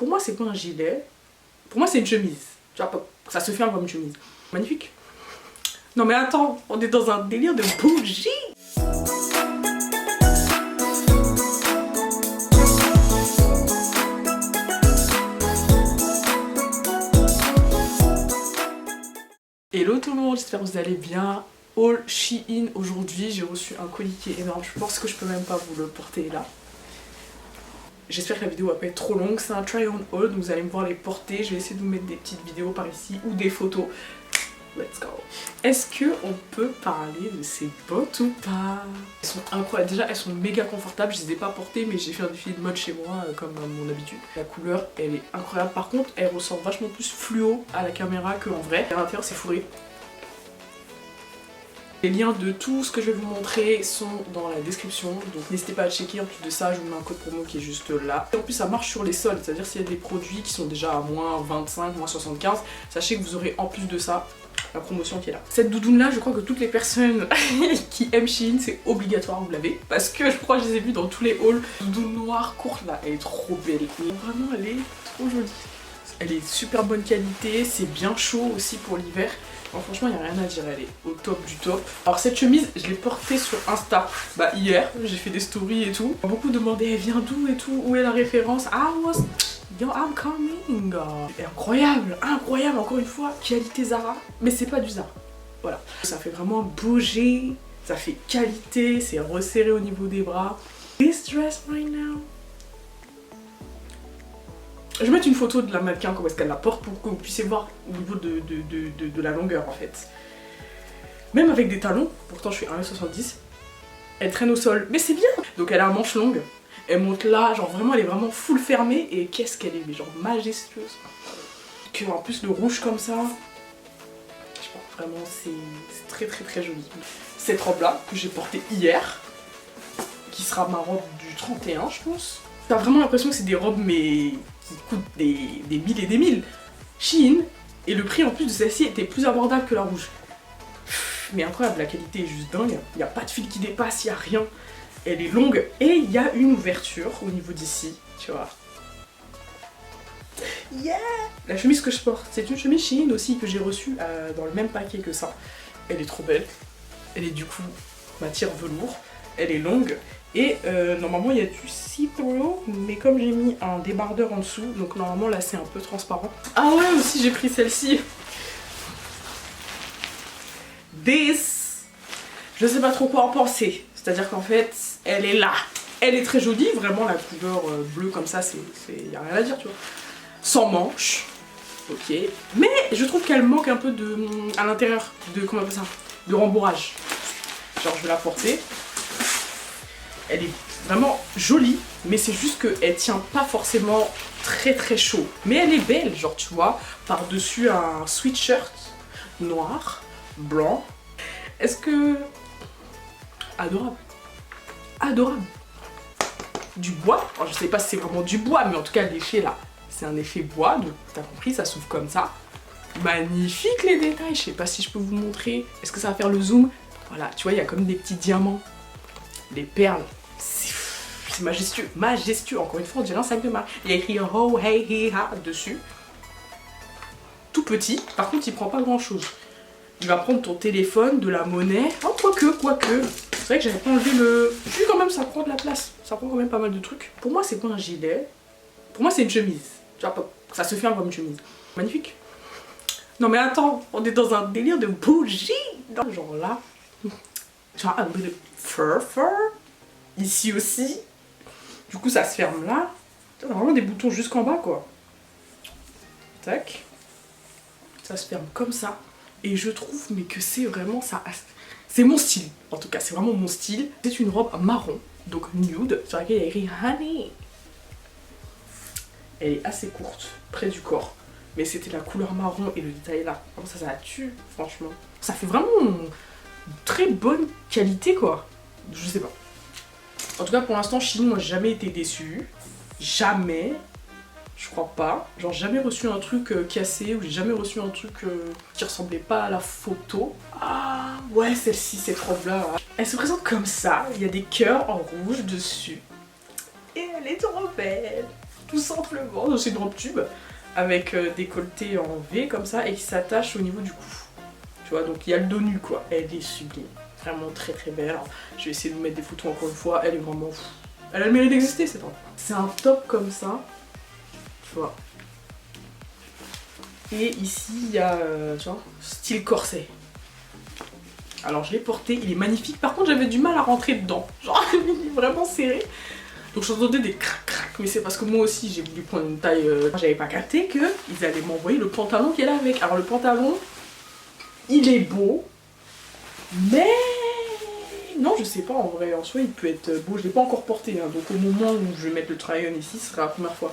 Pour moi, c'est pas un gilet. Pour moi, c'est une chemise. Tu vois, ça se ferme comme une chemise. Magnifique. Non mais attends, on est dans un délire de bougie. Hello tout le monde, j'espère que vous allez bien. Haul Shein aujourd'hui, j'ai reçu un colis qui est énorme. Je pense que je peux même pas vous le porter là. J'espère que la vidéo va pas être trop longue, c'est un try on haul, donc vous allez me voir les porter. Je vais essayer de vous mettre des petites vidéos par ici ou des photos. Let's go. Est-ce qu'on peut parler de ces bottes ou pas? Elles sont incroyables, déjà elles sont méga confortables, je les ai pas portées mais j'ai fait un défilé de mode chez moi comme à mon habitude. La couleur elle est incroyable, par contre elle ressort vachement plus fluo à la caméra qu'en vrai. À l'intérieur c'est fourré. Les liens de tout ce que je vais vous montrer sont dans la description, donc n'hésitez pas à checker. En plus de ça, je vous mets un code promo qui est juste là. Et en plus ça marche sur les soldes, c'est-à-dire s'il y a des produits qui sont déjà à moins 25, moins 75, sachez que vous aurez en plus de ça la promotion qui est là. Cette doudoune là, je crois que toutes les personnes qui aiment Shein, c'est obligatoire, vous l'avez. Parce que je crois que je les ai vus dans tous les hauls. Doudoune noire courte là, elle est trop belle. Et vraiment elle est trop jolie. Elle est super bonne qualité, c'est bien chaud aussi pour l'hiver. Franchement, il n'y a rien à dire, elle est au top du top. Alors cette chemise, je l'ai portée sur Insta. Bah hier, j'ai fait des stories et tout. Beaucoup demandaient, elle vient d'où et tout, où est la référence? Yo, I'm coming. Incroyable, incroyable, encore une fois, qualité Zara. Mais c'est pas du Zara, voilà. Ça fait vraiment bouger, ça fait qualité, c'est resserré au niveau des bras. This dress right now. Je vais mettre une photo de la mannequin, comment est-ce qu'elle la porte, pour que vous puissiez voir au niveau de la longueur en fait. Même avec des talons, pourtant je suis 1m70, elle traîne au sol, mais c'est bien. Donc elle a un manche longue, elle monte là, genre vraiment elle est vraiment full fermée, et qu'est-ce qu'elle est, genre majestueuse. Que en plus le rouge comme ça, je pense vraiment c'est très très très joli. Cette robe là, que j'ai portée hier, qui sera ma robe du 31 je pense. T'as vraiment l'impression que c'est des robes mais qui coûtent des mille et des mille. Shein, et le prix en plus de celle-ci était plus abordable que la rouge. Mais incroyable, la qualité est juste dingue. Il n'y a pas de fil qui dépasse, il n'y a rien. Elle est longue et il y a une ouverture au niveau d'ici, tu vois. Yeah! La chemise que je porte, c'est une chemise Shein aussi que j'ai reçue dans le même paquet que ça. Elle est trop belle. Elle est du coup matière velours. Elle est longue. Et normalement il y a du see-through, mais comme j'ai mis un débardeur en dessous, donc normalement là c'est un peu transparent. Ah ouais, aussi j'ai pris celle-ci. This, je sais pas trop quoi en penser. C'est-à-dire qu'en fait, elle est là. Elle est très jolie, vraiment la couleur bleue comme ça, y a rien à dire, tu vois. Sans manches, ok. Mais je trouve qu'elle manque un peu de, à l'intérieur, de, comment on appelle ça, de rembourrage. Genre je vais la porter. Elle est vraiment jolie, mais c'est juste qu'elle tient pas forcément très très chaud. Mais elle est belle, genre tu vois, par-dessus un sweatshirt noir, blanc. Est-ce que... Adorable. Adorable. Du bois. Alors, je sais pas si c'est vraiment du bois, mais en tout cas l'effet là, c'est un effet bois, donc t'as compris, ça s'ouvre comme ça. Magnifique les détails, je sais pas si je peux vous montrer. Est-ce que ça va faire le zoom? Voilà, tu vois, il y a comme des petits diamants. Les perles, c'est majestueux, majestueux, encore une fois on dirait un sac de marque. Il y a écrit oh hey hey ha dessus. Tout petit, par contre il prend pas grand chose. Il va prendre ton téléphone, de la monnaie, oh quoique. C'est vrai que j'avais pas enlevé le... Puis quand même ça prend de la place, ça prend quand même pas mal de trucs. Pour moi c'est pas un gilet, pour moi c'est une chemise. Tu vois, ça se ferme comme une chemise. Magnifique. Non mais attends, on est dans un délire de bougie. Genre là, genre un peu de fur, ici aussi, du coup ça se ferme là, t'as vraiment des boutons jusqu'en bas quoi, tac, ça se ferme comme ça, et je trouve mais que c'est vraiment ça, c'est mon style, en tout cas c'est vraiment mon style. C'est une robe marron, donc nude, sur laquelle il y a écrit honey. Elle est assez courte, près du corps, mais c'était la couleur marron et le détail là, vraiment ça tue, franchement, ça fait vraiment très bonne qualité quoi. Je sais pas. En tout cas pour l'instant Shein, moi j'ai jamais été déçue. Jamais. Je crois pas. Genre jamais reçu un truc cassé, ou j'ai jamais reçu un truc qui ressemblait pas à la photo. Ah ouais, celle-ci, cette robe là. Elle se présente comme ça, il y a des cœurs en rouge dessus. Et elle est trop belle. tout simplement. C'est une robe tube avec décolleté en V comme ça et qui s'attache au niveau du cou. Tu vois, donc il y a le dos nu quoi. Elle est sublime, vraiment très très belle. Alors, je vais essayer de vous mettre des photos encore une fois. Elle est vraiment... Elle a le mérite d'exister cette robe. C'est un top comme ça, tu vois. Et ici il y a, tu vois, style corset. Alors je l'ai porté, il est magnifique. Par contre j'avais du mal à rentrer dedans. Genre il est vraiment serré. Donc j'entendais des crac crac. Mais c'est parce que moi aussi j'ai voulu prendre une taille. J'avais pas capté qu'ils allaient m'envoyer le pantalon qu'elle a avec. Alors le pantalon, il est beau. Mais non je sais pas en vrai. En soi il peut être beau. Je l'ai pas encore porté. Hein. Donc au moment où je vais mettre le try-on ici, ce sera la première fois.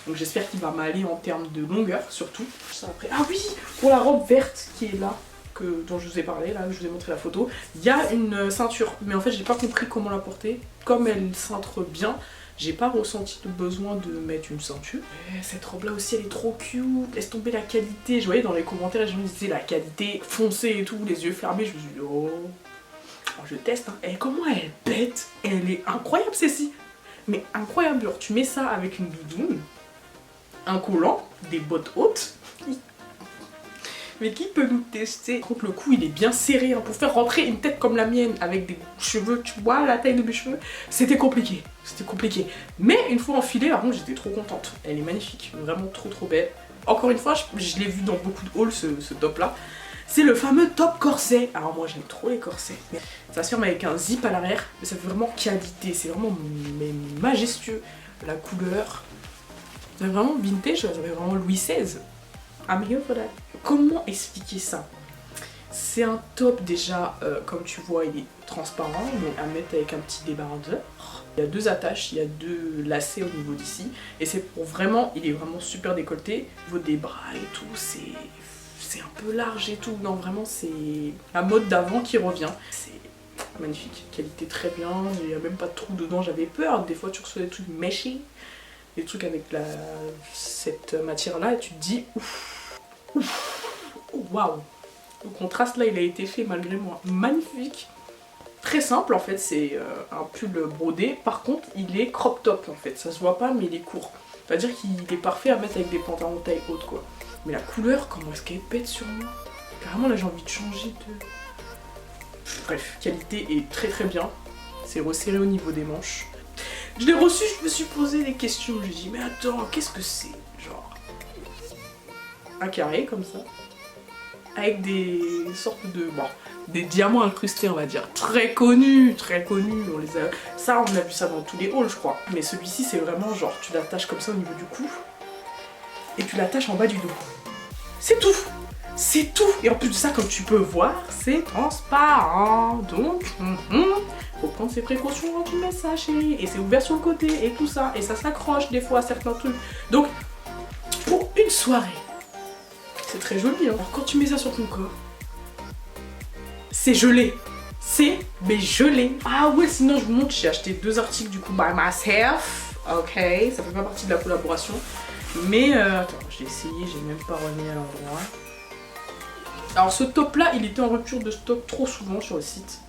Donc j'espère qu'il va m'aller en termes de longueur surtout. Ça, après. Ah oui, pour la robe verte qui est là. Dont je vous ai parlé, là, je vous ai montré la photo, il y a une ceinture, mais en fait j'ai pas compris comment la porter. Comme elle cintre bien, j'ai pas ressenti le besoin de mettre une ceinture. Et cette robe là aussi elle est trop cute, laisse tomber la qualité. Je voyais dans les commentaires les gens disaient la qualité foncée et tout, les yeux fermés, je me suis dit oh. Alors je teste, hein. Et comment elle pète, elle est incroyable celle-ci. Mais incroyable, genre tu mets ça avec une doudoune, un collant, des bottes hautes. Mais qui peut nous tester? Par contre le cou il est bien serré hein. Pour faire rentrer une tête comme la mienne avec des cheveux, tu vois la taille de mes cheveux, c'était compliqué. C'était compliqué. Mais une fois enfilée, par contre j'étais trop contente. Elle est magnifique, vraiment trop trop belle. Encore une fois, je l'ai vu dans beaucoup de hauls ce top là. C'est le fameux top corset. Alors moi j'aime trop les corsets. Ça se ferme avec un zip à l'arrière, mais ça fait vraiment qualité. C'est vraiment majestueux. La couleur, c'est vraiment vintage, ça fait vraiment Louis XVI. I'm here for that. Comment expliquer ça? C'est un top déjà, comme tu vois, il est transparent, donc à mettre avec un petit débardeur. Il y a deux attaches, il y a deux lacets au niveau d'ici. Et c'est pour vraiment, il est vraiment super décolleté. Au niveau des bras et tout, c'est un peu large et tout. Non, vraiment, c'est la mode d'avant qui revient. C'est magnifique, qualité très bien. Il n'y a même pas de trou dedans, j'avais peur. Des fois, tu reçois des trucs méchés, des trucs avec cette matière-là, et tu te dis ouf. Waouh, le contraste là il a été fait malgré moi, magnifique, très simple en fait, c'est un pull brodé, par contre il est crop top en fait, ça se voit pas mais il est court, c'est à dire qu'il est parfait à mettre avec des pantalons taille haute quoi, mais la couleur comment est-ce qu'elle pète sur moi, carrément là j'ai envie de changer de... Bref, qualité est très très bien, c'est resserré au niveau des manches. Je l'ai reçu, je me suis posé des questions, je me suis dit mais attends, qu'est-ce que c'est, genre un carré comme ça, avec des sortes de... bon, des diamants incrustés on va dire, très connus, on les a... Ça on a vu ça dans tous les hauls je crois, mais celui-ci c'est vraiment genre tu l'attaches comme ça au niveau du cou, et tu l'attaches en bas du dos. C'est tout! C'est tout! Et en plus de ça, comme tu peux voir, c'est transparent, donc faut prendre ses précautions quand tu mets ça chérie, et c'est ouvert sur le côté et tout ça, et ça s'accroche des fois à certains trucs, donc pour une soirée, c'est très joli hein. Alors quand tu mets ça sur ton corps, c'est gelé. C'est mais gelé. Ah ouais, sinon je vous montre, j'ai acheté deux articles du coup by myself. Ok, ça fait pas partie de la collaboration. Mais attends, j'ai essayé, j'ai même pas remis à l'endroit. Alors ce top là, il était en rupture de stock trop souvent sur le site.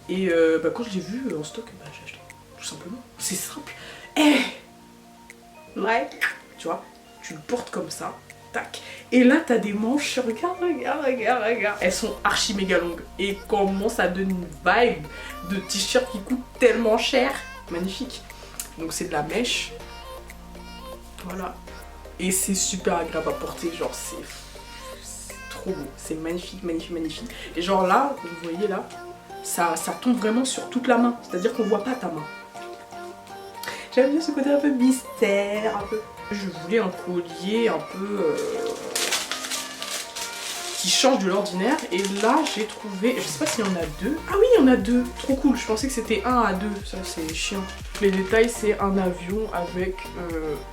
Et quand je l'ai vu en stock, j'ai acheté. Tout simplement. C'est simple. Eh like, tu vois, tu le portes comme ça. Tac. Et là t'as des manches, regarde. Elles sont archi méga longues. Et comment ça donne une vibe de t-shirt qui coûte tellement cher. Magnifique. Donc c'est de la mèche. Voilà. Et c'est super agréable à porter, genre c'est trop beau. C'est magnifique. Et genre là, vous voyez là, ça tombe vraiment sur toute la main. C'est-à-dire qu'on voit pas ta main. J'aime bien ce côté un peu mystère, un peu... Je voulais un collier un peu qui change de l'ordinaire, et là j'ai trouvé, je sais pas s'il y en a deux. Ah oui, il y en a deux, trop cool. Je pensais que c'était 1 à 2, ça c'est chiant. Les détails, c'est un avion avec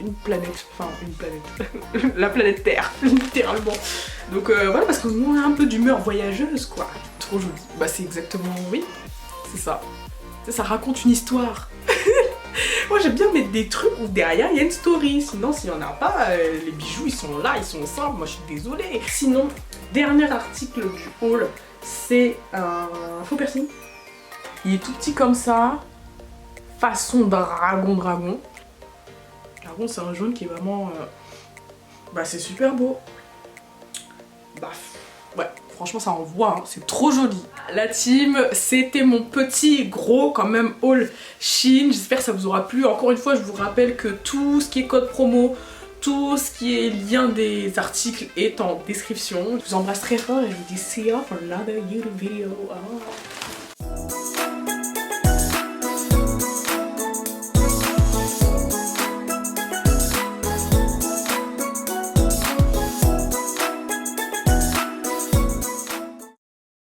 une planète, enfin une planète, la planète Terre, littéralement. Donc voilà, parce qu'on a un peu d'humeur voyageuse quoi. Trop joli. Bah c'est exactement, oui, c'est ça. Ça raconte une histoire. Moi j'aime bien mettre des trucs où derrière il y a une story, sinon s'il n'y en a pas, les bijoux ils sont là, ils sont simples, moi je suis désolée. Sinon, dernier article du haul, c'est un faux piercing. Il est tout petit comme ça, façon dragon. Par contre c'est un jaune qui est vraiment... Bah c'est super beau. Bah ouais, franchement ça envoie, hein. C'est trop joli. La team, c'était mon petit gros quand même haul Shein. J'espère que ça vous aura plu. Encore une fois, je vous rappelle que tout ce qui est code promo, tout ce qui est lien des articles est en description. Je vous embrasse très fort et je vous dis see you for another YouTube video. Oh.